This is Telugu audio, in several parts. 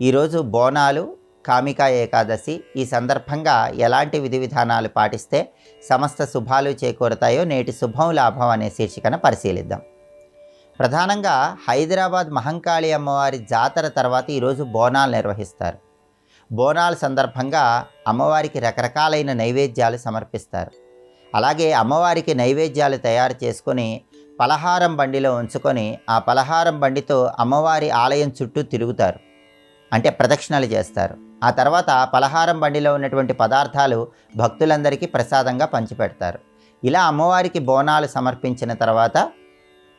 ఈరోజు బోనాలు, కామికా ఏకాదశి. ఈ సందర్భంగా ఎలాంటి విధి విధానాలు పాటిస్తే సమస్త శుభాలు చేకూరతాయో నేటి శుభం లాభం అనే శీర్షికను పరిశీలిద్దాం. ప్రధానంగా హైదరాబాద్ మహంకాళి అమ్మవారి జాతర తర్వాత ఈరోజు బోనాలు నిర్వహిస్తారు. బోనాల సందర్భంగా అమ్మవారికి రకరకాలైన నైవేద్యాలు సమర్పిస్తారు. అలాగే అమ్మవారికి నైవేద్యాలు తయారు చేసుకొని పలహారం బండిలో ఉంచుకొని ఆ పలహారం బండితో అమ్మవారి ఆలయం చుట్టూ తిరుగుతారు, అంటే ప్రదక్షిణలు చేస్తారు. ఆ తర్వాత పలహారం బండిలో ఉన్నటువంటి పదార్థాలు భక్తులందరికీ ప్రసాదంగా పంచిపెడతారు. ఇలా అమ్మవారికి బోనాలు సమర్పించిన తర్వాత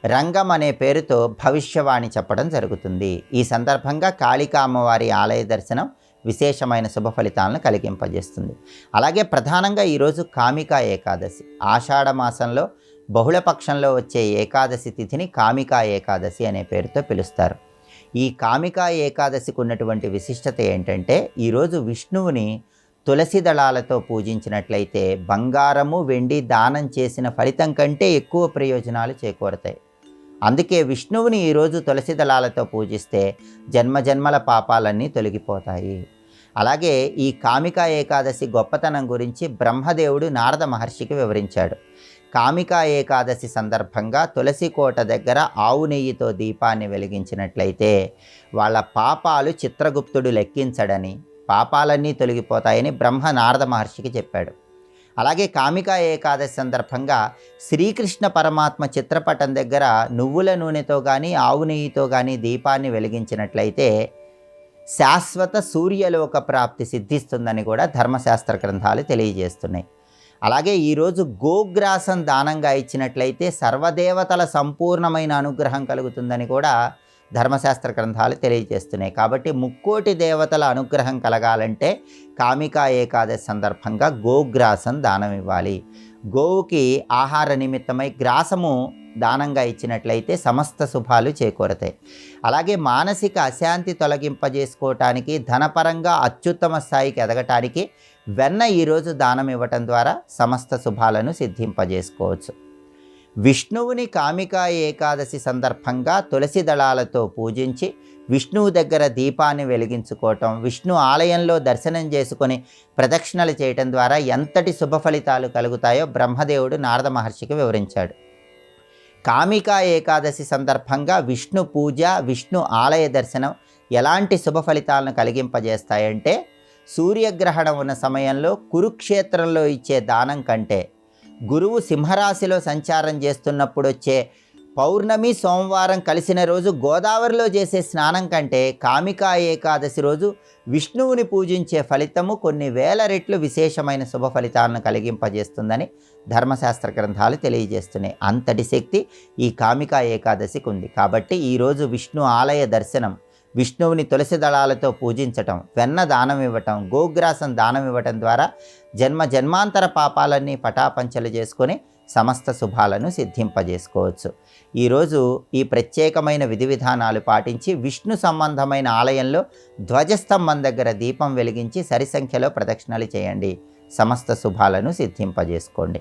రంగం అనే పేరుతో భవిష్యవాణి చెప్పడం జరుగుతుంది. ఈ సందర్భంగా కాళికా అమ్మవారి ఆలయ దర్శనం విశేషమైన శుభ ఫలితాలను కలిగింపజేస్తుంది. అలాగే ప్రధానంగా ఈరోజు కామికా ఏకాదశి. ఆషాఢ మాసంలో బహుళపక్షంలో వచ్చే ఏకాదశి తిథిని కామికా ఏకాదశి అనే పేరుతో పిలుస్తారు. ఈ కామికా ఏకాదశికి ఉన్నటువంటి విశిష్టత ఏంటంటే, ఈరోజు విష్ణువుని తులసి దళాలతో పూజించినట్లయితే బంగారము వెండి దానం చేసిన ఫలితం కంటే ఎక్కువ ప్రయోజనాలు చేకూరతాయి. అందుకే విష్ణువుని ఈరోజు తులసి దళాలతో పూజిస్తే జన్మజన్మల పాపాలన్నీ తొలగిపోతాయి. అలాగే ఈ కామికా ఏకాదశి గొప్పతనం గురించి బ్రహ్మదేవుడు నారద మహర్షికి వివరించాడు. కామికా ఏకాదశి సందర్భంగా తులసి కోట దగ్గర ఆవు నెయ్యితో దీపాన్ని వెలిగించినట్లయితే వాళ్ళ పాపాలు చిత్రగుప్తుడు లెక్కించడని, పాపాలన్నీ తొలగిపోతాయని బ్రహ్మ నారద మహర్షికి చెప్పాడు. అలాగే కామికా ఏకాదశి సందర్భంగా శ్రీకృష్ణ పరమాత్మ చిత్రపటం దగ్గర నువ్వుల నూనెతో కానీ ఆవు నెయ్యితో కానీ దీపాన్ని వెలిగించినట్లయితే శాశ్వత సూర్యలోక ప్రాప్తి సిద్ధిస్తుందని కూడా ధర్మశాస్త్ర గ్రంథాలు తెలియజేస్తున్నాయి. అలాగే ఈరోజు గోగ్రాసం దానంగా ఇచ్చినట్లయితే సర్వదేవతల సంపూర్ణమైన అనుగ్రహం కలుగుతుందని కూడా ధర్మశాస్త్ర గ్రంథాలు తెలియజేస్తున్నాయి. కాబట్టి ముక్కోటి దేవతల అనుగ్రహం కలగాలంటే కామికా ఏకాదశి సందర్భంగా గోగ్రాసం దానం ఇవ్వాలి. గోవుకి ఆహార నిమిత్తమై గ్రాసము దానంగా ఇచ్చినట్లయితే సమస్త శుభాలు చేకూరతాయి. అలాగే మానసిక అశాంతి తొలగింపజేసుకోవటానికి, ధనపరంగా అత్యుత్తమ స్థాయికి ఎదగటానికి వెన్న ఈరోజు దానం ఇవ్వటం ద్వారా సమస్త శుభాలను సిద్ధింపజేసుకోవచ్చు. విష్ణువుని కామికా ఏకాదశి సందర్భంగా తులసి దళాలతో పూజించి విష్ణువు దగ్గర దీపాన్ని వెలిగించుకోవటం, విష్ణు ఆలయంలో దర్శనం చేసుకొని ప్రదక్షిణలు చేయటం ద్వారా ఎంతటి శుభ ఫలితాలు కలుగుతాయో బ్రహ్మదేవుడు నారద మహర్షికి వివరించాడు. కామికా ఏకాదశి సందర్భంగా విష్ణు పూజ, విష్ణు ఆలయ దర్శనం ఎలాంటి శుభ ఫలితాలను కలిగింపజేస్తాయంటే, సూర్యగ్రహణం ఉన్న సమయంలో కురుక్షేత్రంలో ఇచ్చే దానం కంటే గురువు సింహరాశిలో సంచారం చేస్తున్నప్పుడు వచ్చే పౌర్ణమి సోమవారం కలిసిన రోజు గోదావరిలో చేసే స్నానం కంటే కామికా ఏకాదశి రోజు విష్ణువుని పూజించే ఫలితము కొన్ని వేల రెట్లు విశేషమైన శుభ ఫలితాలను కలిగింపజేస్తుందని ధర్మశాస్త్ర గ్రంథాలు తెలియజేస్తున్నాయి. అంతటి శక్తి ఈ కామికా ఏకాదశికి ఉంది. కాబట్టి ఈరోజు విష్ణు ఆలయ దర్శనం, విష్ణువుని తులసి దళాలతో పూజించటం, వెన్న దానం ఇవ్వటం, గోగ్రాసం దానం ఇవ్వటం ద్వారా జన్మాంతర పాపాలన్నీ పటాపంచలు చేసుకొని సమస్త శుభాలను సిద్ధింపజేసుకోవచ్చు. ఈరోజు ఈ ప్రత్యేకమైన విధి విధానాలు పాటించి విష్ణు సంబంధమైన ఆలయంలో ధ్వజస్తంభం దగ్గర దీపం వెలిగించి సరి సంఖ్యలో ప్రదక్షిణలు చేయండి. సమస్త శుభాలను సిద్ధింపజేసుకోండి.